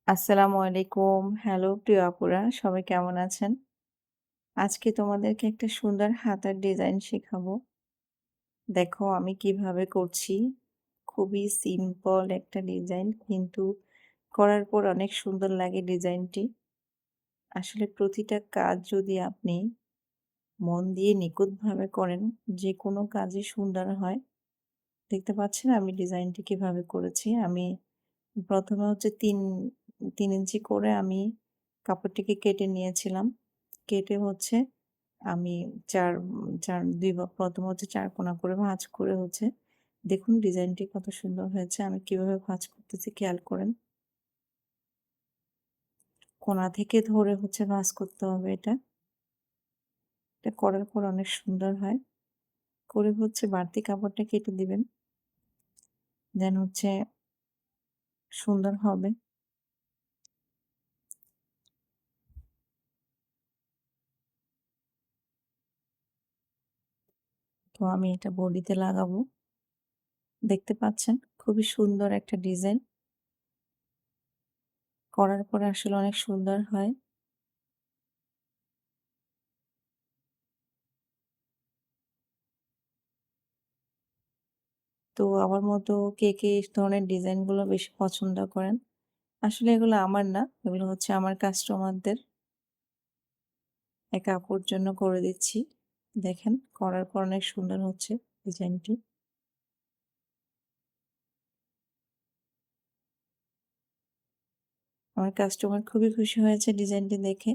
আসসালামু আলাইকুম। হ্যালো প্রিয় আপুরা, সবাই কেমন আছেন? আজকে তোমাদেরকে একটা সুন্দর হাতার ডিজাইন শেখাবো। দেখো আমি কিভাবে করছি। খুবই সিম্পল একটা ডিজাইন কিন্তু করার পর অনেক সুন্দর লাগে ডিজাইনটি। আসলে প্রতিটা কাজ যদি আপনি মন দিয়ে নিখুঁতভাবে করেন, যেকোনো কাজই সুন্দর হয়। দেখতে পাচ্ছেন আমি ডিজাইনটি কিভাবে করেছি। আমি ১ম এ হচ্ছে ৩ ইঞ্চি করে আমি কাপড়টিকে কেটে নিয়েছিলাম। কেটে হচ্ছে আমি ২ প্রথম হচ্ছে ৪ কোনা করে ভাঁজ করে হচ্ছে দেখুন ডিজাইনটি কত সুন্দর হয়েছে। আমি কিভাবে ভাঁজ করতেছি খেয়াল করেন। কোনা থেকে ধরে হচ্ছে ভাঁজ করতে হবে এটা। এটা করার পর অনেক সুন্দর হয়। করে হচ্ছে বাড়তি কাপড়টা কেটে দিবেন। দেন হচ্ছে সুন্দর হবে। তো আমি এটা বডিতে লাগাবো। দেখতে পাচ্ছেন খুবই সুন্দর একটা ডিজাইন। করার পরে আসলে অনেক সুন্দর হয়। তো আমার মতো কে এই ধরনের ডিজাইনগুলো বেশি পছন্দ করেন? আসলে এগুলো আমার না, এগুলো হচ্ছে আমার কাস্টমারদের। এক আপুর জন্য করে দিচ্ছি। দেখেন করার পর অনেক সুন্দর হচ্ছে ডিজাইনটি। আমার কাস্টমার খুবই খুশি হয়েছে ডিজাইনটি দেখে।